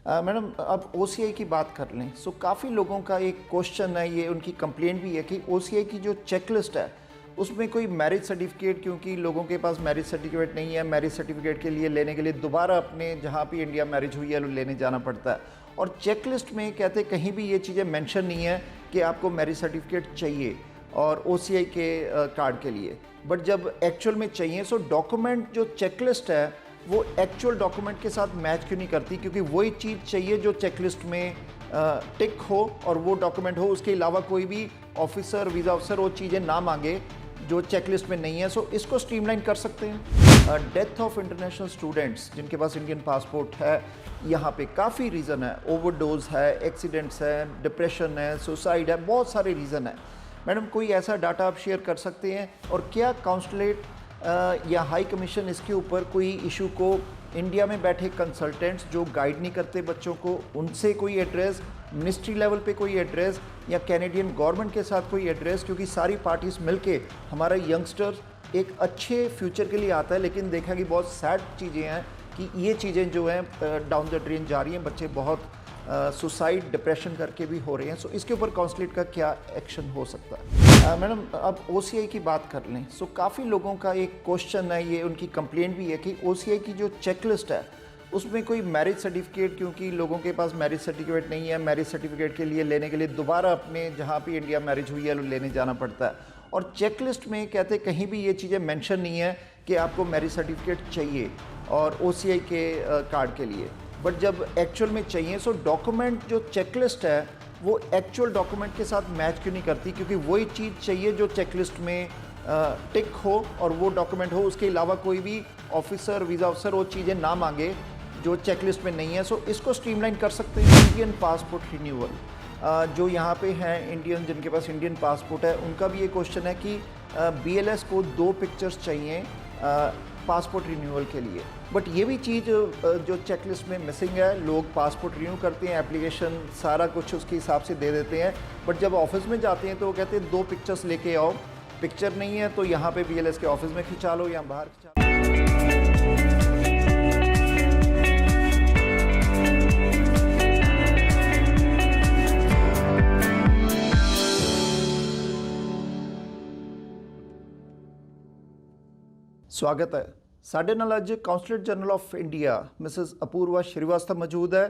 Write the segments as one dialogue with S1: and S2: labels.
S1: Madam अब OCI की बात कर लें। सो काफ़ी लोगों का एक क्वेश्चन है, ये उनकी कंप्लेंट भी है कि ओसीआई की जो चेकलिस्ट है उसमें कोई मैरिज सर्टिफिकेट, क्योंकि लोगों के पास मैरिज सर्टिफिकेट नहीं है, मैरिज सर्टिफिकेट के लिए लेने के लिए दोबारा अपने जहाँ भी इंडिया मैरिज हुई है लेने जाना पड़ता है। और चेकलिस्ट में कहते कहीं भी ये चीज़ें मेंशन नहीं है कि आपको मैरिज सर्टिफिकेट चाहिए और ओसीआई के कार्ड के लिए। बट जब एक्चुअल में चाहिए, सो डॉक्यूमेंट जो चेकलिस्ट है वो एक्चुअल डॉक्यूमेंट के साथ मैच क्यों नहीं करती? क्योंकि वही चीज़ चाहिए जो चेकलिस्ट में टिक हो और वो डॉक्यूमेंट हो, उसके अलावा कोई भी ऑफिसर, वीज़ा ऑफिसर वो चीज़ें ना मांगे जो चेकलिस्ट में नहीं है। सो इसको स्ट्रीमलाइन कर सकते हैं। डेथ ऑफ इंटरनेशनल स्टूडेंट्स जिनके पास इंडियन पासपोर्ट है, यहाँ पे काफ़ी रीज़न है। ओवरडोज है, एक्सीडेंट्स है, डिप्रेशन है, सुसाइड है, बहुत सारे रीज़न है। मैडम कोई ऐसा डाटा आप शेयर कर सकते हैं? और क्या काउंसलेट या हाई कमीशन इसके ऊपर कोई इशू को इंडिया में बैठे कंसल्टेंट्स जो गाइड नहीं करते बच्चों को, उनसे कोई एड्रेस, मिनिस्ट्री लेवल पे कोई एड्रेस, या कैनेडियन गवर्नमेंट के साथ कोई एड्रेस? क्योंकि सारी पार्टीज मिलके हमारा यंगस्टर्स एक अच्छे फ्यूचर के लिए आता है, लेकिन देखा कि बहुत सैड चीज़ें हैं कि ये चीज़ें जो हैं डाउन द ड्रेन जा रही हैं। बच्चे बहुत सुसाइड, डिप्रेशन करके भी हो रहे हैं। सो इसके ऊपर काउंसलेट का क्या एक्शन हो सकता है? मैडम अब ओसीआई की बात कर लें। सो काफ़ी लोगों का एक क्वेश्चन है, ये उनकी कंप्लेंट भी है कि ओसीआई की जो चेकलिस्ट है उसमें कोई मैरिज सर्टिफिकेट, क्योंकि लोगों के पास मैरिज सर्टिफिकेट नहीं है, मैरिज सर्टिफिकेट के लिए लेने के लिए दोबारा अपने जहाँ भी इंडिया मैरिज हुई है लेने जाना पड़ता है। और चेकलिस्ट में कहते कहीं भी ये चीज़ें मेंशन नहीं है कि आपको मैरिज सर्टिफिकेट चाहिए और ओसीआई के कार्ड के लिए। बट जब एक्चुअल में चाहिए, सो डॉक्यूमेंट जो चेकलिस्ट है वो एक्चुअल डॉक्यूमेंट के साथ मैच क्यों नहीं करती? क्योंकि वही चीज़ चाहिए जो चेकलिस्ट में टिक हो और वो डॉक्यूमेंट हो, उसके अलावा कोई भी ऑफिसर, वीज़ा ऑफिसर वो चीज़ें ना मांगे जो चेकलिस्ट में नहीं है। सो इसको स्ट्रीमलाइन कर सकते हैं। इंडियन पासपोर्ट रिन्यूअल जो यहाँ पे हैं इंडियन, जिनके पास इंडियन पासपोर्ट है, उनका भी ये क्वेश्चन है कि बीएलएस को 2 पिक्चर्स चाहिए पासपोर्ट रिन्यूअल के लिए। बट ये भी चीज़ जो चेकलिस्ट में मिसिंग है। लोग पासपोर्ट रिन्यू करते हैं, एप्लीकेशन सारा कुछ उसके हिसाब से दे देते हैं, बट जब ऑफिस में जाते हैं तो वो कहते हैं 2 पिक्चर्स लेके आओ। पिक्चर नहीं है तो यहाँ पे बीएलएस के ऑफिस में खिंचा लो या बाहर खिंचा लो। स्वागत है। साढ़े नाल अज consulate general of India Mrs Apurva Srivastava मौजूद है।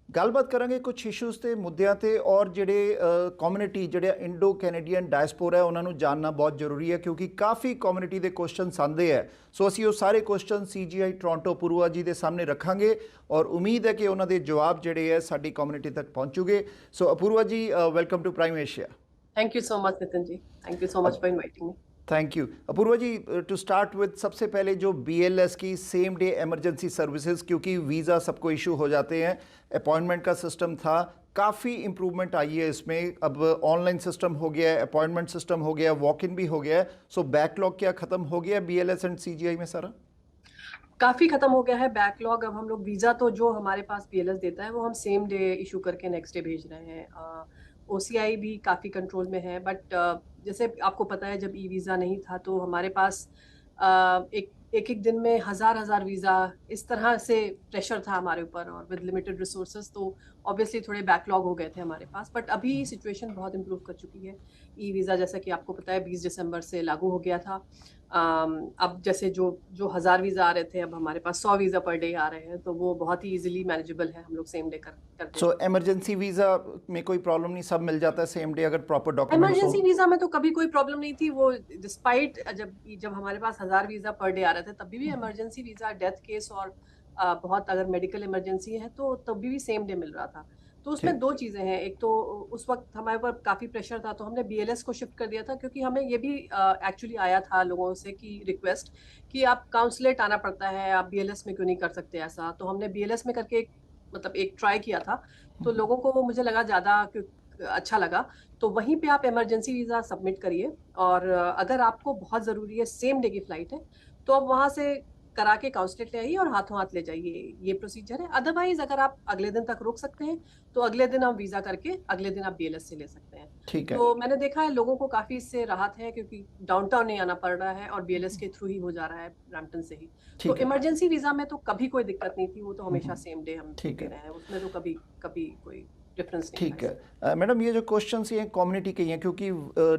S1: गलबात करेंगे कुछ इशूज़ ते मुद्दों ते, और जिहड़े कम्यूनिटी जिहड़े इंडो कैनेडियन डायस्पोरा है उन्होंने जानना बहुत जरूरी है, क्योंकि काफ़ी कम्यूनिटी के क्वेश्चन आते हैं। सो असी वो सारे क्वेश्चन CGI टोरंटो अपूर्वा जी के सामने रखांगे और उम्मीद है कि उन्होंने जवाब जिहड़े है साडी कम्यूनिटी तक पहुँचूगे। So Apurva ji, welcome to prime Asia.
S2: Thank you so much, Nitin ji. Thank you so much for inviting me.
S1: Thank you. Apurva ji, to start with सबसे पहले जो BLS की सेम डे इमरजेंसी सर्विसेज, क्योंकि वीज़ा सबको इशू हो जाते हैं, अपॉइंटमेंट का सिस्टम था, काफ़ी इम्प्रूवमेंट आई है इसमें। अब ऑनलाइन सिस्टम हो गया है, अपॉइंटमेंट सिस्टम हो गया, वॉक इन भी हो गया है। सो बैकलॉग क्या ख़त्म हो गया BLS एंड CGI में सारा?
S2: काफी खत्म हो गया है बैकलॉग। अब हम लोग वीजा तो जो हमारे पास BLS देता है वो हम सेम डे इशू करके नेक्स्ट डे भेज रहे हैं। OCI भी काफी कंट्रोल में है, बट जैसे आपको पता है जब वीजा नहीं था तो हमारे पास एक दिन में हजार वीजा, इस तरह से प्रेशर था हमारे ऊपर, और विद लिमिटेड रिसोर्सेज तो ऑब्वियसली थोड़े बैकलॉग हो गए थे हमारे पास। बट अभी सिचुएशन बहुत इंप्रूव कर चुकी है। वीजा जैसा कि आपको पता है 20 दिसंबर से लागू हो गया था। अब जैसे जो 1000 वीजा आ रहे थे, अब हमारे पास 100 वीजा पर डे आ रहे हैं, तो वो बहुत ही इजीली मैनेजेबल है, हम लोग सेम डे कर देते
S1: सो
S2: हैं।
S1: इमरजेंसी वीज़ा में कोई प्रॉब्लम नहीं, सब मिल जाता है सेम डे अगर प्रॉपर डॉक्यूमेंट्स हो?
S2: इमरजेंसी वीजा में तो कभी कोई प्रॉब्लम नहीं थी। वो डिस्पाइट जब हमारे पास 1000 वीजा पर डे आ रहे थे तभी भी इमरजेंसी वीजा, डेथ केस और बहुत अगर मेडिकल इमरजेंसी है तो तभी भी सेम डे मिल रहा था। तो उसमें
S1: ठीक।
S2: 2 चीजें हैं। एक तो उस वक्त हमारे ऊपर काफी प्रेशर था तो हमने BLS को शिफ्ट कर दिया था, क्योंकि हमें ये भी एक्चुअली आया था लोगों से कि रिक्वेस्ट कि आप काउंसलेट आना पड़ता है, आप BLS में क्यों नहीं कर सकते ऐसा। तो हमने BLS में करके मतलब एक ट्राई किया था, तो लोगों को वो मुझे लगा ज्यादा अच्छा लगा। तो वहीं पे आप इमरजेंसी वीजा सबमिट करिए, और अगर आपको बहुत जरूरी है, सेम डे की फ्लाइट है, तो आप वहां से करा के काउंसलेट ले आइए और हाथों हाथ ले जाइए, ये प्रोसीजर है। अदरवाइज अगर आप अगले दिन तक रुक सकते हैं तो अगले दिन आप वीजा करके अगले दिन आप बीएलएस से ले सकते हैं।
S1: ठीक है।
S2: तो मैंने देखा है लोगों को काफी इससे राहत है, क्योंकि डाउनटाउन नहीं आना पड़ रहा है और बीएलएस के थ्रू ही हो जा रहा है, ब्रैम्पटन से ही। तो
S1: ठीक है।
S2: इमरजेंसी वीजा में तो कभी कोई दिक्कत नहीं थी, वो तो हमेशा सेम डे हम
S1: ठीक
S2: दे
S1: है।
S2: रहे हैं, उसमें तो कभी कभी कोई डिफरेंस नहीं
S1: ठीक
S2: था इसमें।
S1: है। मैडम, ये जो क्वेश्चंस ये कम्युनिटी के ही हैं, क्योंकि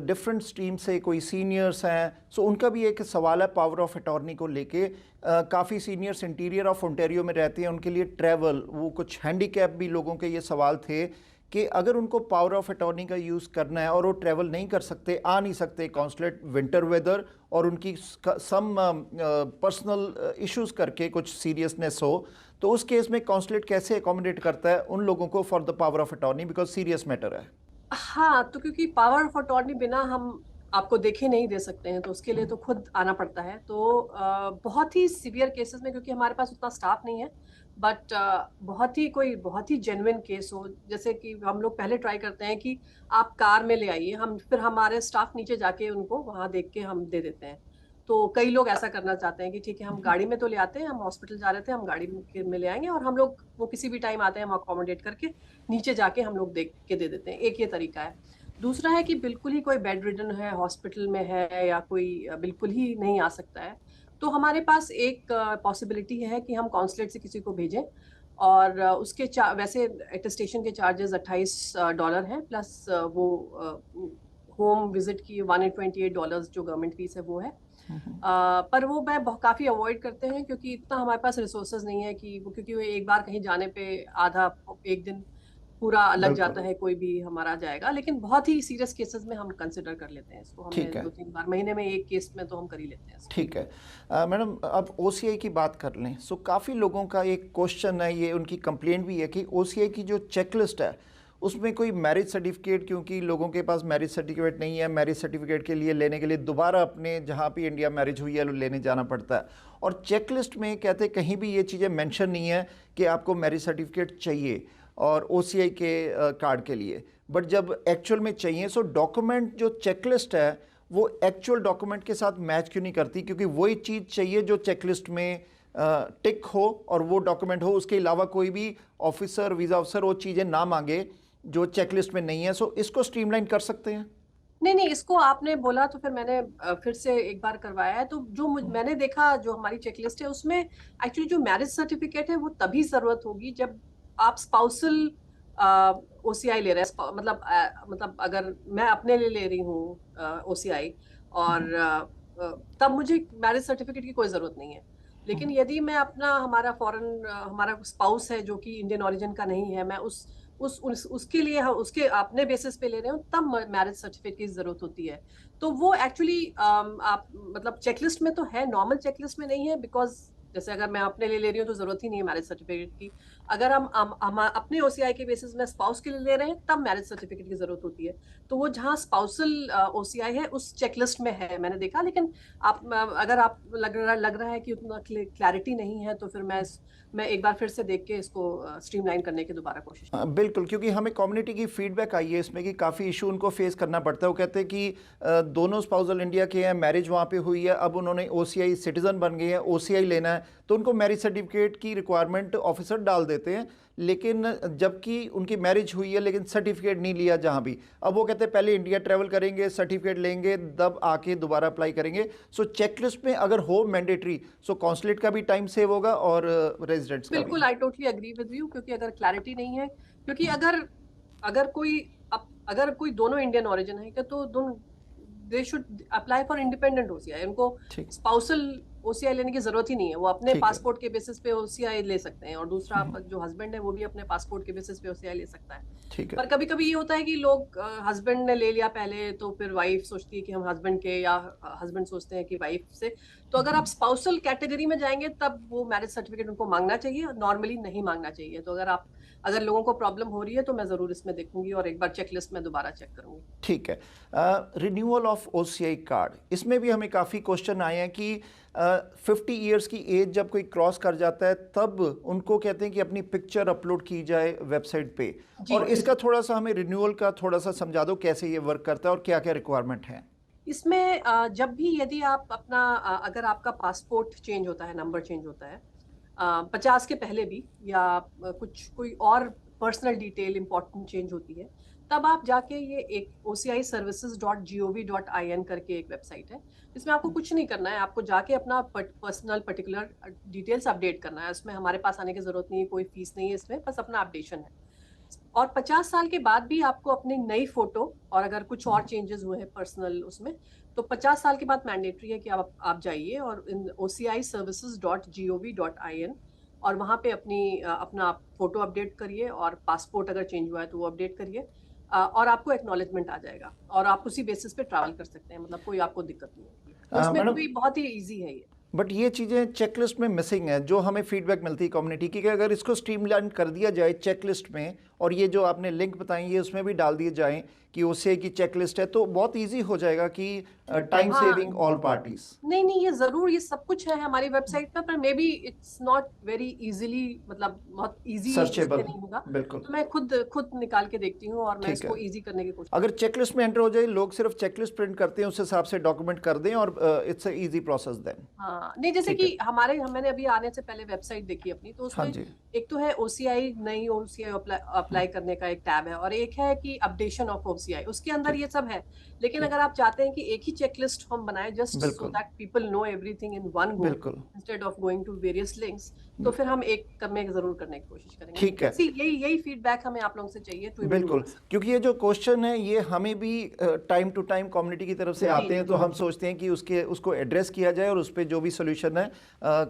S1: डिफरेंट स्ट्रीम से कोई सीनियर्स हैं, सो उनका भी एक सवाल है पावर ऑफ अटॉर्नी को लेके। काफ़ी सीनियर्स इंटीरियर ऑफ ओंटारियो में रहते हैं, उनके लिए ट्रैवल, वो कुछ हैंडीकैप भी लोगों के ये सवाल थे कि अगर उनको पावर ऑफ अटॉर्नी का यूज़ करना है और वो ट्रैवल नहीं कर सकते, आ नहीं सकते कॉन्सुलेट विंटर वेदर, और उनकी सम पर्सनल इश्यूज़ करके कुछ सीरियसनेस हो, तो उस केस में कॉन्सुलेट कैसे अकोमोडेट करता है उन लोगों को for the power of attorney, because serious matter है।
S2: हाँ, तो क्योंकि पावर ऑफ अटॉर्नी बिना हम आपको देखे नहीं दे सकते हैं, तो उसके लिए तो खुद आना पड़ता है। तो बहुत ही सीवियर केसेस में, क्योंकि हमारे पास उतना स्टाफ नहीं है, बट बहुत ही जेन्युइन केस हो, जैसे कि हम लोग पहले ट्राई करते हैं कि आप कार में ले आइए, हम फिर हमारे स्टाफ नीचे जाके उनको वहां देख के हम दे देते हैं। तो कई लोग ऐसा करना चाहते हैं कि ठीक है, हम गाड़ी में तो ले आते हैं, हम हॉस्पिटल जा रहे थे, हम गाड़ी में ले आएंगे और हम लोग वो किसी भी टाइम आते हैं, हम अकोमोडेट करके नीचे जाके हम लोग देख के दे देते हैं। एक ये तरीका है। दूसरा है कि बिल्कुल ही कोई बेड रिडन है, हॉस्पिटल में है, या कोई बिल्कुल ही नहीं आ सकता है, तो हमारे पास एक पॉसिबिलिटी है कि हम कॉन्सुलेट से किसी को भेजें, और उसके वैसे अटेस्टेशन के चार्जेस $28 हैं, प्लस वो होम विजिट की $128 जो गवर्नमेंट फीस है वो है। पर वो मैं काफी अवॉइड करते हैं, क्योंकि इतना हमारे पास रिसोर्सेज नहीं है कि वो, क्योंकि वो एक बार कहीं जाने पे आधा एक दिन पूरा लग जाता है, कोई भी हमारा जाएगा। लेकिन बहुत ही सीरियस केसेस में हम कंसिडर कर लेते हैं इसको, हमने
S1: ठीक है।
S2: 2-3 बार महीने में एक केस में तो हम कर ही लेते हैं इसको।
S1: ठीक है। मैडम, अब ओसीआई की बात कर लें। सो काफ़ी लोगों का एक क्वेश्चन है, ये उनकी कंप्लेंट भी है कि ओसीआई की जो चेकलिस्ट है उसमें कोई मैरिज सर्टिफिकेट, क्योंकि लोगों के पास मैरिज सर्टिफिकेट नहीं है, मैरिज सर्टिफिकेट के लिए लेने के लिए दोबारा अपने जहाँ पे इंडिया मैरिज हुई है लेने जाना पड़ता है, और चेकलिस्ट में कहते कहीं भी ये चीज़ें मेंशन नहीं है कि आपको मैरिज सर्टिफिकेट चाहिए और ओसीआई के कार्ड के लिए। बट जब एक्चुअल में चाहिए, सो डॉक्यूमेंट जो चेकलिस्ट है वो एक्चुअल डॉक्यूमेंट के साथ मैच क्यों नहीं करती? क्योंकि वही चीज़ चाहिए जो चेकलिस्ट में टिक हो और वो डॉक्यूमेंट हो, उसके अलावा कोई भी ऑफिसर, वीज़ा ऑफिसर वो चीज़ें ना मांगे जो चेकलिस्ट में नहीं है। सो इसको स्ट्रीमलाइन कर सकते हैं?
S2: नहीं, इसको आपने बोला तो फिर मैंने फिर से एक बार करवाया है। तो जो मैंने देखा, जो हमारी चेकलिस्ट है उसमें एक्चुअली जो मैरिज सर्टिफिकेट है वो तभी जरूरत होगी जब आप स्पाउसल ओसीआई ले रहे हैं। मतलब अगर मैं अपने लिए ले रही हूँ ओसीआई, और तब मुझे मैरिज सर्टिफिकेट की कोई जरूरत नहीं है। लेकिन यदि मैं हमारा स्पाउस है जो कि इंडियन ओरिजिन का नहीं है, मैं उसके लिए उसके अपने बेसिस पे ले रहे हो, तब मैरिज सर्टिफिकेट की जरूरत होती है। तो वो एक्चुअली आप मतलब चेकलिस्ट में तो है, नॉर्मल चेकलिस्ट में नहीं है, बिकॉज जैसे अगर मैं अपने लिए ले रही हूँ तो जरूरत ही नहीं है मैरिज सर्टिफिकेट की। अगर हम अपने ओसीआई के बेसिस में स्पाउस के लिए ले रहे हैं तब मैरिज सर्टिफिकेट की जरूरत होती है। तो वो जहाँ स्पाउसल ओसीआई है उस चेकलिस्ट में है, मैंने देखा। लेकिन अगर आप लग रहा है कि उतना क्लैरिटी नहीं है, तो फिर मैं एक बार फिर से देख के इसको स्ट्रीमलाइन करने की दोबारा कोशिश।
S1: बिल्कुल, क्योंकि हमें कम्युनिटी की फीडबैक आई है इसमें कि काफ़ी इशू उनको फेस करना पड़ता है। वो कहते हैं कि दोनों स्पाउसल इंडिया के हैं, मैरिज वहाँ पे हुई है, अब उन्होंने ओसीआई सिटीज़न बन गए हैं, ओसीआई लेना है, तो उनको मैरिज सर्टिफिकेट की रिक्वायरमेंट ऑफिसर डाल देते हैं, लेकिन जबकि उनकी मैरिज हुई है लेकिन सर्टिफिकेट नहीं लिया जहाँ भी। अब वो कहते हैं पहले इंडिया ट्रैवल करेंगे, सर्टिफिकेट लेंगे, तब आके दोबारा अप्लाई करेंगे। सो चेकलिस्ट में अगर हो मैंडेटरी, सो कॉन्सुलेट का भी टाइम सेव होगा और रेजिडेंट्स का भी।
S2: बिल्कुल, I totally agree with you, क्योंकि अगर क्लैरिटी नहीं है, क्योंकि अगर कोई दोनों इंडियन ओरिजिन है तो दोनों they should apply for independent OCI. उनको स्पाउसल ओसीआई लेने की जरूरत ही नहीं है, वो अपने पासपोर्ट के बेसिस पे ओसीआई ले सकते हैं, और दूसरा जो हस्बैंड है वो भी अपने पासपोर्ट के बेसिस पे ओसीआई ले सकता है। पर कभी कभी ये होता है कि लोग हस्बैंड ने ले लिया पहले, तो फिर वाइफ सोचती है कि हम हस्बैंड के, या हस्बैंड सोचते हैं कि वाइफ से। तो अगर आप स्पाउसल कैटेगरी में जाएंगे तब वो मैरिज सर्टिफिकेट उनको मांगना चाहिए, नॉर्मली नहीं मांगना चाहिए। तो अगर लोगों को प्रॉब्लम हो रही है तो मैं जरूर इसमें देखूंगी और एक बार चेकलिस्ट में दोबारा चेक करूंगी।
S1: ठीक है। रिन्यूअल ऑफ ओसीआई कार्ड, इसमें भी हमें काफ़ी क्वेश्चन आए हैं कि 50 ईयर्स की एज जब कोई क्रॉस कर जाता है तब उनको कहते हैं कि अपनी पिक्चर अपलोड की जाए वेबसाइट पे, और इसका थोड़ा सा हमें रिन्यूअल का थोड़ा सा समझा दो कैसे ये वर्क करता है और क्या क्या रिक्वायरमेंट है।
S2: इसमें जब भी यदि आप अपना अगर आपका पासपोर्ट चेंज होता है, नंबर चेंज होता है 50 के पहले भी, या कुछ कोई और पर्सनल डिटेल इंपॉर्टेंट चेंज होती है, तब आप जाके ये एक ociservices.gov.in करके एक वेबसाइट है, इसमें आपको कुछ नहीं करना है, आपको जाके अपना पर्सनल पर्टिकुलर डिटेल्स अपडेट करना है। इसमें हमारे पास आने की जरूरत नहीं है, कोई फीस नहीं है इसमें, बस अपना अपडेशन है। और 50 साल के बाद भी आपको अपनी नई फोटो, और अगर कुछ और चेंजेस हुए हैं पर्सनल उसमें, तो 50 साल के बाद मैंडेटरी है कि आप जाइए और इन ociservices.gov.in, और वहां पे अपना फोटो अपडेट करिए, और पासपोर्ट अगर चेंज हुआ है तो वो अपडेट करिए, और आपको एक्नॉलेजमेंट आ जाएगा, और आप उसी बेसिस पे ट्रैवल कर सकते हैं, मतलब कोई आपको दिक्कत नहीं होगी। तो इसमें
S1: मैडम,
S2: कोई बहुत ही इजी है ये।
S1: बट ये चीज़ें चेकलिस्ट में मिसिंग है, जो हमें फीडबैक मिलती है कम्युनिटी की, कि अगर इसको स्ट्रीमलाइन कर दिया जाए चेकलिस्ट में, और ये जो आपने लिंक बताई ये उसमें भी डाल दिए जाएं कि ओसीआई की चेकलिस्ट है, तो बहुत इजी हो जाएगा कि टाइम
S2: हाँ,
S1: सेविंग ऑल पार्टीज।
S2: नहीं नहीं, ये जरूर, ये सब कुछ है हमारी वेबसाइट पर may be it's not very easily, मतलब बहुत इजी इससे
S1: सर्चेबल,
S2: नहीं होगा।
S1: बिल्कुल।
S2: तो मैं खुद निकाल के देखती हूँ, और मैं
S1: ठीक है,
S2: इसको इजी करने की कोशिश।
S1: अगर चेकलिस्ट में एंटर हो जाए, लोग सिर्फ चेकलिस्ट प्रिंट करते हैं, उस हिसाब से डॉक्यूमेंट कर दें, और इट्स इजी प्रोसेस देन।
S2: हाँ, नहीं, जैसे
S1: ठीक है।
S2: कि मैंने अभी आने से पहले वेबसाइट देखी अपनी, तो
S1: हाँ
S2: उसमें
S1: जी।
S2: एक तो है ओसीआई, नई ओसीआई अप्लाई करने का एक टैब है, और एक है कि अपडेशन ऑफ ओसीआई, उसके अंदर
S1: ठीक।
S2: ये सब है। लेकिन
S1: ठीक।
S2: अगर आप चाहते हैं कि एक ही चेकलिस्ट हम बनाए, जस्ट सो
S1: बिल्कुल।
S2: That people know everything in one go,
S1: बिल्कुल।
S2: Instead of going to various links, तो फिर हम एक में जरूर करने की कोशिश करेंगे।
S1: ठीक है।
S2: इसी यही फीडबैक हमें आप लोगों से चाहिए टू इम्प्रूव।
S1: बिल्कुल, क्योंकि ये जो क्वेश्चन है ये हमें भी टाइम टू टाइम कम्युनिटी की तरफ से
S2: जी
S1: आते
S2: जी
S1: हैं, तो हम सोचते हैं कि उसको एड्रेस किया जाए, और उस पर जो भी सोल्यूशन है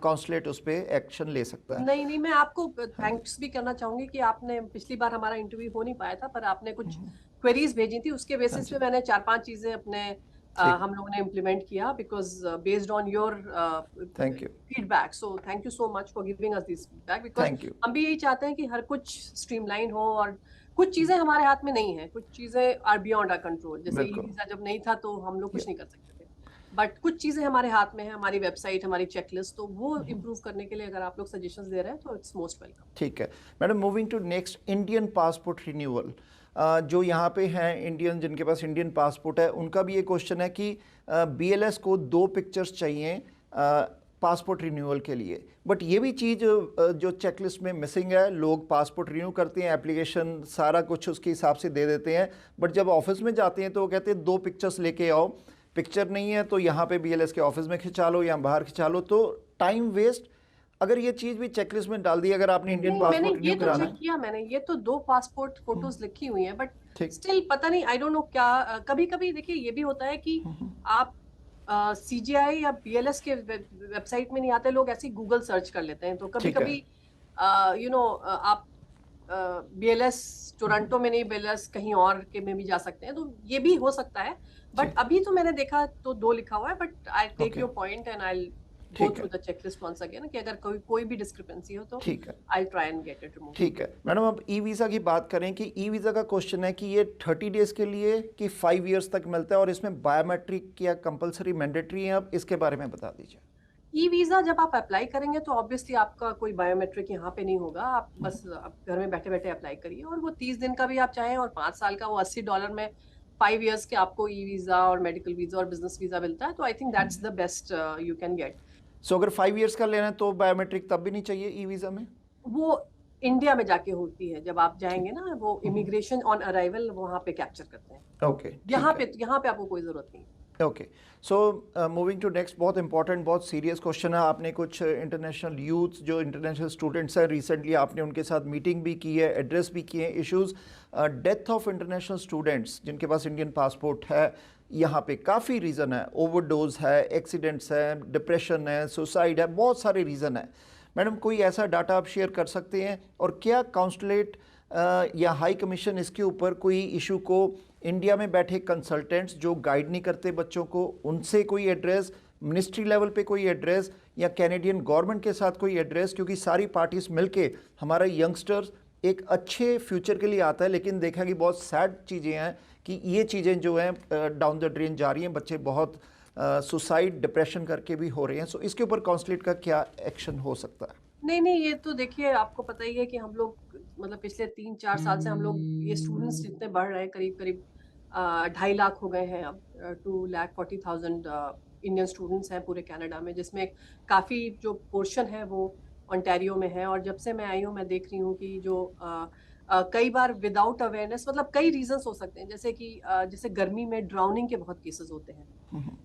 S1: कॉन्सुलेट उस पर एक्शन ले सकता है।
S2: नहीं नहीं, मैं आपको
S1: हाँ जी।
S2: थैंक्स भी करना चाहूंगी कि आपने, पिछली बार हमारा इंटरव्यू हो नहीं पाया था, पर आपने कुछ क्वेरीज भेजी थी, उसके
S1: हाँ
S2: बेसिस पे
S1: जी।
S2: मैंने 4-5 चीजें अपने
S1: ठीक।
S2: हम लोगों ने इम्प्लीमेंट किया, because based on your
S1: thank you.
S2: Feedback. So thank you so much for giving us this feedback, because
S1: thank you.
S2: हम भी यही चाहते हैं कि हर कुछ स्ट्रीमलाइन हो, और कुछ चीजें हमारे हाथ में नहीं है, कुछ चीजें आर बियॉन्ड आवर कंट्रोल। जैसे ई
S1: बिल्कुल।
S2: वीजा जब नहीं था तो हम लोग
S1: या,
S2: कुछ नहीं कर सकते थे, बट कुछ चीजें हमारे हाथ में है, हमारी वेबसाइट, हमारी चेकलिस्ट, तो वो इम्प्रूव करने के लिए अगर आप लोग सजेशंस दे रहे हैं तो इट्स मोस्ट वेलकम।
S1: ठीक है madam, moving to next, Indian passport renewal. जो यहाँ पे हैं इंडियन, जिनके पास इंडियन पासपोर्ट है, उनका भी ये क्वेश्चन है कि बीएलएस को 2 पिक्चर्स चाहिए पासपोर्ट रिन्यूअल के लिए, बट ये भी चीज़ जो चेकलिस्ट में मिसिंग है। लोग पासपोर्ट रिन्यू करते हैं, एप्लीकेशन सारा कुछ उसके हिसाब से दे देते हैं, बट जब ऑफिस में जाते हैं तो वो कहते हैं 2 पिक्चर्स लेके आओ, पिक्चर नहीं है तो यहाँ पे बीएलएस के ऑफिस में खिंचा लो या बाहर खिंचा लो, तो टाइम वेस्ट। अगर ये चीज़ भी चेकलिस्ट में डाल दी, अगर आपने इंडियन
S2: नहीं, मैंने
S1: पासपोर्ट रिन्यू
S2: ये तो
S1: कराना
S2: चेक
S1: है।
S2: किया, मैंने ये तो 2 पासपोर्ट फोटोज लिखी हुई हैं, बट
S1: ठीक।
S2: स्टिल पता नहीं, आई डोंट नो क्या, कभी कभी देखिए ये भी होता है कि आप सीजीआई या बीएलएस के वेबसाइट में नहीं आते, लोग ऐसे ही गूगल सर्च कर लेते हैं, तो कभी
S1: ठीक है।
S2: कभी आप बीएलएस टोरंटो में नहीं, बीएलएस कहीं और के में भी जा सकते हैं, तो ये भी हो सकता है। बट
S1: ठीक।
S2: अभी तो मैंने देखा तो 2 लिखा हुआ है, but I take
S1: okay.
S2: Your point and I go
S1: ठीक
S2: थ्रू
S1: है।
S2: द चेकलिस्ट वंस अगेन, कि अगर कोई भी डिस्क्रिपेंसी हो तो
S1: ठीक है।
S2: I try and get it remove.
S1: ठीक है मैडम, अब ई वीज़ा की बात करें कि ई वीज़ा का क्वेश्चन है कि ये 30 डेज के लिए कि 5 ईयर्स तक मिलता है, और इसमें बायोमेट्रिक या कंपलसरी मैंडेटरी है, अब इसके बारे में बता दीजिए।
S2: ई वीजा जब आप अप्लाई करेंगे तो ऑब्वियसली आपका कोई बायोमेट्रिक यहाँ पे नहीं होगा, आप बस आप घर में बैठे बैठे अप्लाई करिए, और वो 30 दिन का भी आप चाहें और 5 साल का, वो $80 में 5 ईयर्स के आपको ई वीजा और मेडिकल वीजा और बिजनेस वीजा मिलता है, तो I think that's the best you can get.
S1: So अगर 5 ईयर्स का लेना है तो बायोमेट्रिक तब भी नहीं चाहिए ई वीज़ा में?
S2: वो इंडिया में जाके होती है, जब आप
S1: ठीक।
S2: जाएंगे ना, वो इमिग्रेशन ऑन अराइवल वहां पे कैप्चर करते हैं।
S1: ओके, ठीक है।
S2: यहाँ पे आपको कोई जरूरत नहीं है।
S1: Okay, so moving to next, बहुत इंपॉर्टेंट, बहुत सीरियस क्वेश्चन है। आपने कुछ इंटरनेशनल यूथ, जो इंटरनेशनल स्टूडेंट्स हैं, रिसेंटली आपने उनके साथ मीटिंग भी की है, एड्रेस भी किए हैं issues. Death of international students जिनके पास इंडियन पासपोर्ट है, यहाँ पे काफ़ी रीज़न है, ओवरडोज है, एक्सीडेंट्स हैं, डिप्रेशन है, सुसाइड है, बहुत सारे रीज़न है। मैडम, कोई ऐसा डाटा आप शेयर कर सकते हैं, और क्या काउंसलेट या हाई कमीशन इसके ऊपर कोई इशू को इंडिया में बैठे कंसल्टेंट्स जो गाइड नहीं करते बच्चों को, उनसे कोई एड्रेस, मिनिस्ट्री लेवल पे कोई एड्रेस, या कैनेडियन गवर्नमेंट के साथ कोई एड्रेस, क्योंकि सारी पार्टीज मिलके हमारा यंगस्टर्स एक अच्छे फ्यूचर के लिए आता है, लेकिन देखा कि बहुत सैड चीज़ें हैं कि ये चीज़ें जो हैं डाउन द ड्रेन जा रही हैं, बच्चे बहुत सुसाइड डिप्रेशन करके भी हो रहे हैं। सो इसके ऊपर काउंसलेट का क्या एक्शन हो सकता है?
S2: नहीं नहीं, ये तो देखिए, आपको पता ही है कि हम लोग, मतलब पिछले 3-4 साल से हम लोग, ये स्टूडेंट्स जितने बढ़ रहे हैं, करीब करीब 2.5 लाख हो गए हैं अब, 2,40,000 इंडियन स्टूडेंट्स हैं पूरे कनाडा में, जिसमें काफ़ी जो पोर्शन है वो ओंटारियो में है। और जब से मैं आई हूँ मैं देख रही हूँ कि जो कई बार विदाउट अवेयरनेस, मतलब कई रीजंस हो सकते हैं, जैसे कि जैसे गर्मी में ड्राउनिंग के बहुत केसेस होते हैं,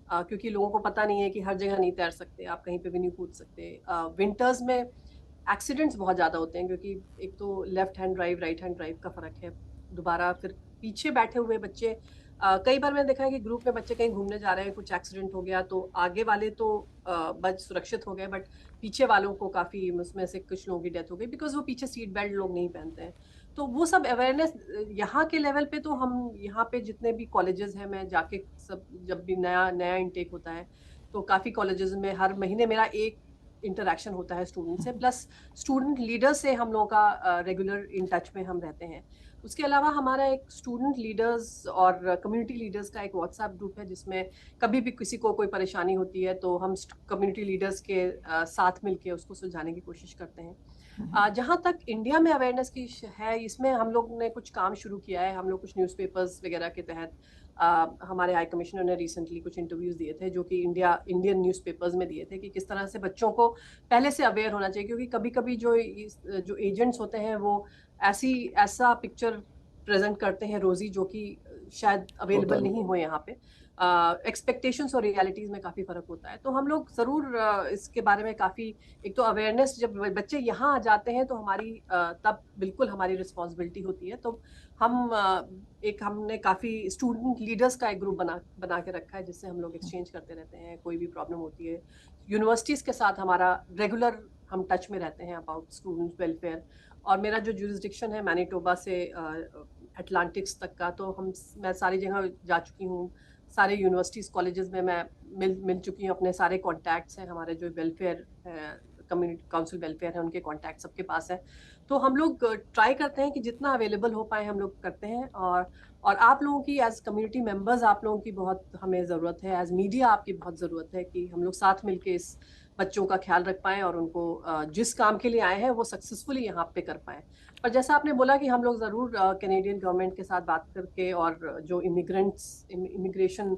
S2: क्योंकि लोगों को पता नहीं है कि हर जगह नहीं तैर सकते, आप कहीं पे भी नहीं कूद सकते। विंटर्स में एक्सीडेंट्स बहुत ज़्यादा होते हैं, क्योंकि एक तो left hand drive right hand drive का फ़र्क है। दोबारा फिर पीछे बैठे हुए बच्चे, कई बार मैंने देखा है कि ग्रुप में बच्चे कहीं घूमने जा रहे हैं, कुछ एक्सीडेंट हो गया तो आगे वाले तो बच सुरक्षित हो गए, बट पीछे वालों को काफ़ी, उसमें से कुछ लोगों की डेथ हो गई बिकॉज वो पीछे सीट बेल्ट लोग नहीं पहनते हैं। तो वो सब अवेयरनेस यहाँ के लेवल पे, तो हम यहाँ पे जितने भी कॉलेजेस हैं, मैं जाके सब, जब भी नया नया इनटेक होता है तो काफ़ी कॉलेजेस में हर महीने मेरा एक इंटरेक्शन होता है स्टूडेंट से, प्लस स्टूडेंट लीडर से हम लोगों का रेगुलर इन टच में हम रहते हैं। उसके अलावा हमारा एक स्टूडेंट लीडर्स और कम्युनिटी लीडर्स का एक व्हाट्सएप ग्रुप है, जिसमें कभी भी किसी को कोई परेशानी होती है तो हम कम्युनिटी लीडर्स के साथ मिलके उसको सुलझाने की कोशिश करते हैं। जहाँ तक इंडिया में अवेयरनेस की है, इसमें हम लोग ने कुछ काम शुरू किया है। हम लोग कुछ न्यूज़पेपर्स वगैरह के तहत, हमारे हाई कमिश्नर ने रिसेंटली कुछ इंटरव्यूज दिए थे जो कि इंडियन न्यूज़पेपर्स में दिए थे, कि किस तरह से बच्चों को पहले से अवेयर होना चाहिए, क्योंकि कभी कभी जो एजेंट्स होते हैं वो ऐसा पिक्चर प्रेजेंट करते हैं रोजी, जो कि शायद अवेलेबल नहीं हो यहाँ पे। एक्सपेक्टेशंस और रियलिटीज में काफी फर्क होता है। तो हम लोग जरूर इसके बारे में काफी, एक तो अवेयरनेस, जब बच्चे यहाँ आ जाते हैं तो हमारी तब बिल्कुल हमारी रिस्पॉन्सिबिलिटी होती है। तो हमने काफी स्टूडेंट लीडर्स का एक ग्रुप बना के रखा है, जिससे हम लोग एक्सचेंज करते रहते हैं, कोई भी प्रॉब्लम होती है। यूनिवर्सिटीज के साथ हमारा रेगुलर हम टच में रहते हैं अबाउट स्टूडेंट वेलफेयर। और मेरा जो जुरिस्डिक्शन है मैनिटोबा से अटलांटिक्स तक का, तो मैं सारी जगह जा चुकी हूँ, सारे यूनिवर्सिटीज कॉलेजेस में मैं मिल चुकी हूँ। अपने सारे कॉन्टैक्ट्स हैं, हमारे जो वेलफेयर कम्युनिटी काउंसिल वेलफेयर है, उनके कॉन्टैक्ट सबके पास है। तो हम लोग ट्राई करते हैं कि जितना अवेलेबल हो पाए हम लोग करते हैं। और आप लोगों की एज कम्युनिटी मेंबर्स, आप लोगों की बहुत हमें ज़रूरत है, एज मीडिया आपकी बहुत ज़रूरत है, कि हम लोग साथ मिलके इस बच्चों का ख्याल रख पाएं और उनको जिस काम के लिए आए हैं वो सक्सेसफुली यहाँ पे कर पाएं। पर जैसा आपने बोला कि हम लोग ज़रूर कैनेडियन गवर्नमेंट के साथ बात करके, और जो इमिग्रेशन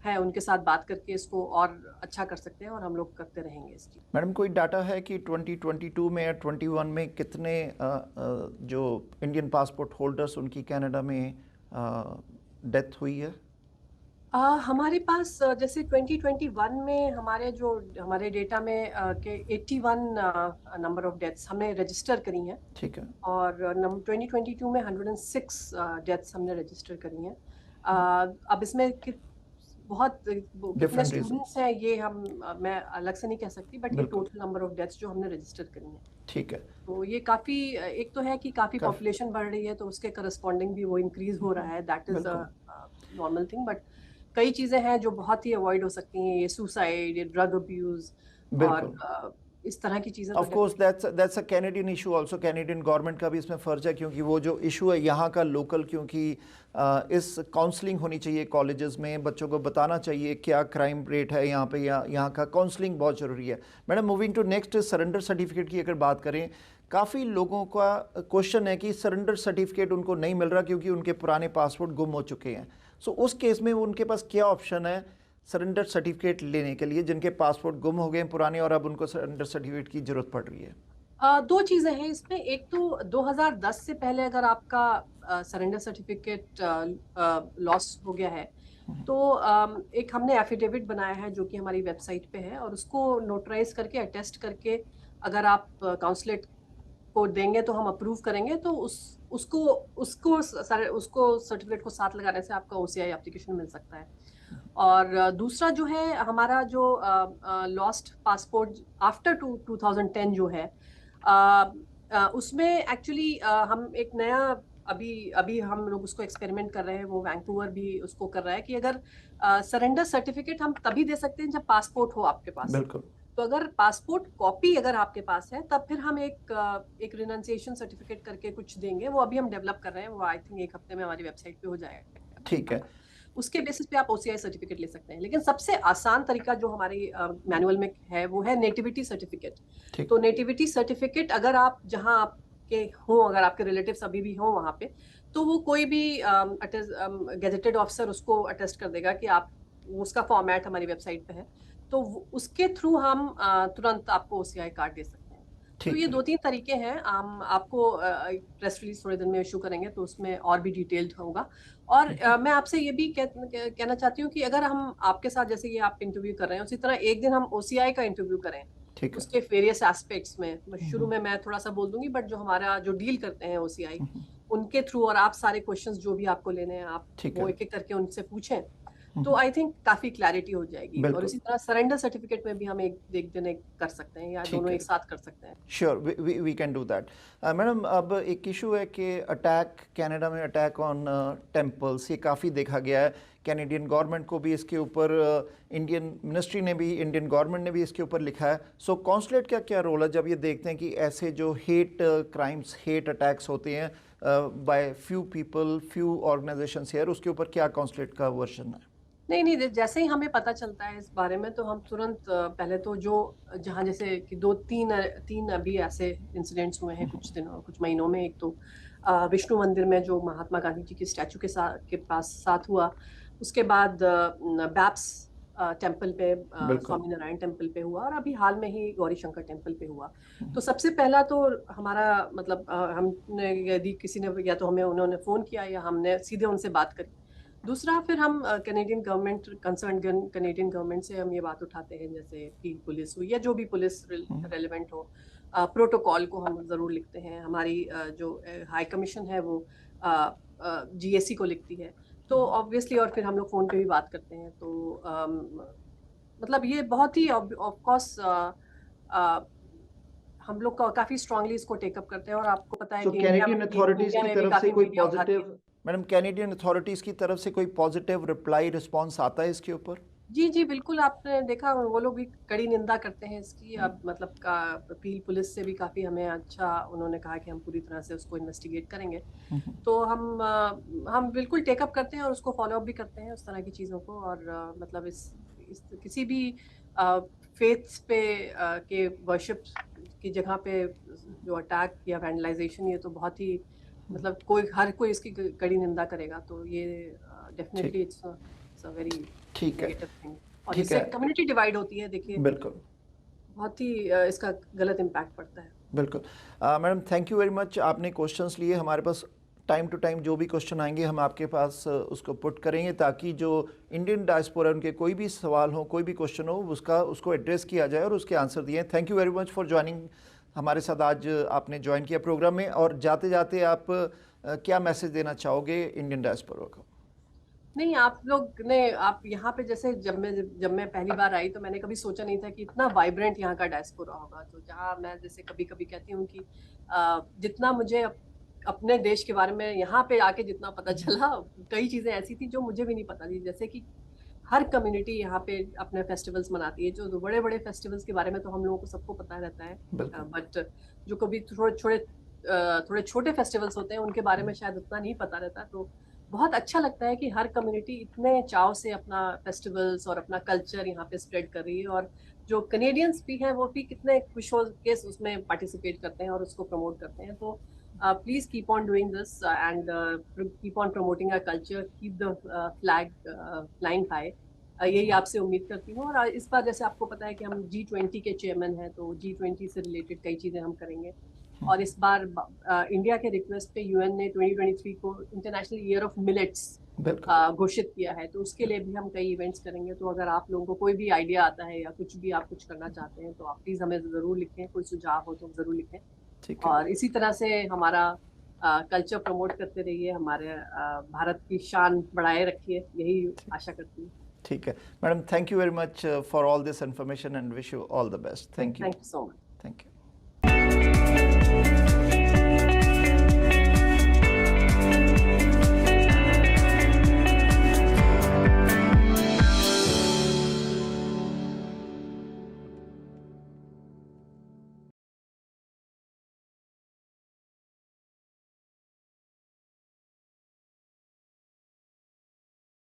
S2: है उनके साथ बात करके इसको और अच्छा कर सकते हैं, और हम लोग करते रहेंगे इसकी।
S1: मैडम, कोई डाटा है कि 2022 में या 21 में कितने जो इंडियन पासपोर्ट होल्डर्स उनकी कनाडा में डेथ हुई है?
S2: हमारे पास जैसे 2021 में हमारे डेटा में के 81 नंबर ऑफ डेथ्स हमने रजिस्टर करी हैं।
S1: ठीक है।
S2: और 2022 में 106 डेथ्स हमने रजिस्टर करी हैं। अब इसमें बहुत कितने
S1: Different
S2: स्टूडेंट्स हैं ये मैं अलग से नहीं कह सकती, बट ये
S1: बिल्कुल।
S2: टोटल नंबर ऑफ डेथ्स जो हमने रजिस्टर करी हैं।
S1: ठीक है।
S2: तो ये काफी, एक तो है कि काफी पॉपुलेशन बढ़ रही है, तो उसके करस्पॉन्डिंग भी वो इंक्रीज हो रहा है, that is a normal thing. But कई चीजें हैं जो बहुत ही अवॉइड हो सकती हैं, ये सुसाइड, ये ड्रग अब्यूज,
S1: बिल्कुल।
S2: और इस तरह की चीजें।
S1: Of course that's a Canadian issue also. Canadian government का भी इसमें फ़र्ज है, क्योंकि वो जो इशू है यहाँ का लोकल, क्योंकि इस काउंसलिंग होनी चाहिए कॉलेजेस में, बच्चों को बताना चाहिए क्या क्राइम रेट है यहाँ पे, यहाँ का काउंसलिंग बहुत ज़रूरी है। Madam, moving to next, surrender certificate की अगर बात करें, काफ़ी लोगों का क्वेश्चन है कि सरेंडर सर्टिफिकेट उनको नहीं मिल रहा क्योंकि उनके पुराने पासपोर्ट गुम हो चुके हैं। सो उस केस में उनके पास क्या ऑप्शन है सरेंडर सर्टिफिकेट लेने के लिए, जिनके पासपोर्ट गुम हो गए पुराने और अब उनको सरेंडर सर्टिफिकेट की जरूरत पड़ रही है?
S2: दो चीजें हैं इसमें। एक तो 2010 से पहले अगर आपका सरेंडर सर्टिफिकेट लॉस हो गया है, तो एक हमने एफिडेविट बनाया है जो कि हमारी वेबसाइट पे है, और उसको नोटराइज करके अटेस्ट करके अगर आप काउंसलेट को देंगे तो हम अप्रूव करेंगे, तो उसको सर्टिफिकेट को साथ लगाने से आपका ओसीआई एप्लीकेशन मिल सकता है। और दूसरा जो है, हमारा जो लॉस्ट पासपोर्ट आफ्टर 2010 जो है, उसमें एक्चुअली हम एक नया, अभी हम लोग उसको एक्सपेरिमेंट कर रहे हैं, वो वैंकूवर भी उसको कर रहा है, कि अगर सरेंडर सर्टिफिकेट हम तभी दे सकते हैं जब पासपोर्ट हो आपके पास।
S1: बिल्कुल।
S2: तो अगर पासपोर्ट कॉपी अगर आपके पास है, तब फिर हम एक रिनाउंसिएशन सर्टिफिकेट करके कुछ देंगे, वो अभी हम डेवलप कर रहे हैं, वो आई थिंक एक हफ्ते में हमारी वेबसाइट पे हो जाएगा।
S1: ठीक है।
S2: उसके बेसिस पे आप ओसीआई सर्टिफिकेट ले सकते हैं। लेकिन सबसे आसान तरीका जो हमारी मैनुअल में है वो है नेटिविटी सर्टिफिकेट। तो नेटिविटी सर्टिफिकेट अगर आप जहां आपके हो, अगर आपके रिलेटिव्स अभी भी हो वहां पे, तो वो कोई भी गेजेटेड ऑफिसर उसको अटेस्ट कर देगा कि आप, उसका फॉर्मेट हमारी वेबसाइट पे है, तो उसके थ्रू हम तुरंत आपको ओसीआई कार्ड दे सकते हैं। तो
S1: ठीक
S2: ये
S1: है।
S2: 2-3 तरीके हैं। हम आपको प्रेस रिलीज थोड़े दिन में इशू करेंगे तो उसमें और भी डिटेल्ड होगा। और मैं आपसे ये भी कहना चाहती हूँ कि अगर हम आपके साथ, जैसे कि आप इंटरव्यू कर रहे हैं, उसी तरह एक दिन हम ओसीआई का इंटरव्यू करें,
S1: ठीक है।
S2: उसके वेरियस एस्पेक्ट्स में शुरू में मैं थोड़ा सा बोल दूंगी, बट जो हमारा जो डील करते हैं ओसीआई, उनके थ्रू, और आप सारे क्वेश्चंस जो भी आपको लेने हैं आप
S1: ठीक
S2: वो
S1: है।
S2: एक एक करके उनसे पूछें, तो आई थिंक काफी क्लैरिटी हो जाएगी। और
S1: बिल्कुल।
S2: इसी तरह सरेंडर सर्टिफिकेट में भी हम एक दिन एक कर सकते हैं, या
S1: ठीक
S2: दोनों
S1: है।
S2: एक साथ कर सकते हैं।
S1: Sure, we can do that. Madam, अब एक इशू है कि अटैक, कनाडा में अटैक ऑन टेम्पल्स, ये काफ़ी देखा गया है। कैनेडियन गवर्नमेंट को भी इसके ऊपर, इंडियन मिनिस्ट्री ने भी, इंडियन गवर्नमेंट ने भी इसके ऊपर लिखा है। सो कॉन्सुलेट का क्या रोल है जब ये देखते हैं कि ऐसे जो हेट क्राइम्स, हेट अटैक्स होते हैं by few people, few organisations here, उसके ऊपर क्या कॉन्सुलेट का वर्जन है?
S2: नहीं नहीं, जैसे ही हमें पता चलता है इस बारे में, तो हम तुरंत पहले तो जो, जहाँ जैसे कि दो तीन तीन अभी ऐसे इंसिडेंट्स हुए हैं कुछ महीनों में। एक तो विष्णु मंदिर में जो महात्मा गांधी जी की स्टैचू के पास साथ हुआ। उसके बाद बैप्स टेम्पल पे,
S1: बिल्कुल।
S2: स्वामीनारायण टेम्पल पे हुआ, और अभी हाल में ही गौरी शंकर टेम्पल पे हुआ। तो सबसे पहला तो हमारा मतलब, हमने, यदि किसी ने, या तो हमें उन्होंने फोन किया या हमने सीधे उनसे बात करी। दूसरा, फिर हम Canadian government, concern Canadian government से हम ये बात उठाते हैं, जैसे कि पुलिस हुई या जो भी पुलिस रेलेवेंट हो, प्रोटोकॉल को हम जरूर लिखते हैं। हमारी जो हाई कमीशन है वो जीएससी को लिखती है, तो ऑब्वियसली, और फिर हम लोग फोन पे भी बात करते हैं। तो मतलब ये बहुत ही ऑफ कोर्स हम लोग काफी स्ट्रांगली इसको टेकअप करते हैं। और आपको पता है
S1: सो
S2: कि
S1: कैनेडियन अथॉरिटीज
S2: इंडिया
S1: की
S2: में भी
S1: तरफ से
S2: काफी
S1: कोई
S2: मीडिया उठाती है।
S1: पॉजिटिव, मैडम, कैनेडियन अथॉरिटीज की तरफ से कोई पॉजिटिव रिप्लाई, रिस्पांस आता है इसके ऊपर?
S2: जी जी बिल्कुल, आपने देखा वो लोग भी कड़ी निंदा करते हैं इसकी। अब मतलब का पील पुलिस से भी काफी हमें अच्छा, उन्होंने कहा कि हम पूरी तरह से उसको इन्वेस्टिगेट करेंगे। तो हम बिल्कुल टेकअप करते हैं और उसको फॉलो अप भी करते हैं उस तरह की चीज़ों को। और मतलब इस किसी भी फेथ्स पे के वर्शिप की जगह पे जो अटैक या वैंडलाइजेशन, ये तो बहुत ही, मतलब हर कोई इसकी कड़ी निंदा करेगा। तो ये डेफिनेटली
S1: ठीक।
S2: इट्स अ वेरी
S1: ठीक है।
S2: Negative thing. और
S1: ठीक
S2: इससे
S1: है।
S2: कम्युनिटी डिवाइड होती है, देखिए,
S1: बिल्कुल।
S2: बहुत ही इसका गलत इम्पैक्ट पड़ता है।
S1: बिल्कुल। Madam, thank you very much, आपने क्वेश्चंस लिए। हमारे पास टाइम टू टाइम जो भी क्वेश्चन आएंगे हम आपके पास उसको पुट करेंगे, ताकि जो इंडियन डायस्पोरा, उनके कोई भी सवाल हो, कोई भी क्वेश्चन हो, उसको एड्रेस किया जाए और उसके आंसर दिए। Thank you very much for joining हमारे साथ। आज आपने ज्वाइन किया प्रोग्राम में, और जाते जाते आप क्या मैसेज देना चाहोगे इंडियन डायस्पोरा को?
S2: नहीं, आप लोग ने, आप यहाँ पे, जैसे जब मैं पहली बार आई, तो मैंने कभी सोचा नहीं था कि इतना वाइब्रेंट यहाँ का डायस्पोरा होगा। तो जहाँ मैं जैसे कभी कभी कहती हूँ कि जितना मुझे अपने देश के बारे में यहाँ पे आके जितना पता चला, कई चीजें ऐसी थी जो मुझे भी नहीं पता थी। जैसे कि हर कम्युनिटी यहाँ पे अपने फेस्टिवल्स मनाती है। जो बड़े बड़े फेस्टिवल्स के बारे में तो हम लोगों को सबको पता रहता है,
S1: बिल्कुल।
S2: बट जो कभी थोड़े छोटे फेस्टिवल्स होते हैं, उनके बारे में शायद उतना नहीं पता रहता। तो बहुत अच्छा लगता है कि हर कम्युनिटी इतने चाव से अपना फेस्टिवल्स और अपना कल्चर यहाँ पे स्प्रेड कर रही है। और जो कनेडियंस भी हैं वो भी कितने खुश हो के उसमें पार्टिसिपेट करते हैं और उसको प्रमोट करते हैं। तो please keep on doing this and keep on promoting our culture, keep the flag flying high. यही आपसे उम्मीद करती हूँ। और इस बार जैसे आपको पता है कि हम G20 के चेयरमैन हैं, तो G20 से रिलेटेड कई चीजें हम करेंगे। और इस बार इंडिया के रिक्वेस्ट पे यूएन ने 2023 को इंटरनेशनल ईयर ऑफ मिलेट्स घोषित किया है। तो उसके लिए भी हम कई इवेंट्स करेंगे। तो अगर आप लोगों को कोई भी आइडिया आता है या कुछ भी आप कुछ करना चाहते हैं, तो आप प्लीज हमें जरूर लिखें। कोई सुझाव हो तो जरूर लिखें। और इसी तरह से हमारा कल्चर प्रमोट करते रहिए, हमारे भारत की शान बढ़ाए रखिए, यही आशा करती हूँ।
S1: ठीक है madam, thank you very much for all this information and wish you all the best. Thank you
S2: so much.
S1: Thank you.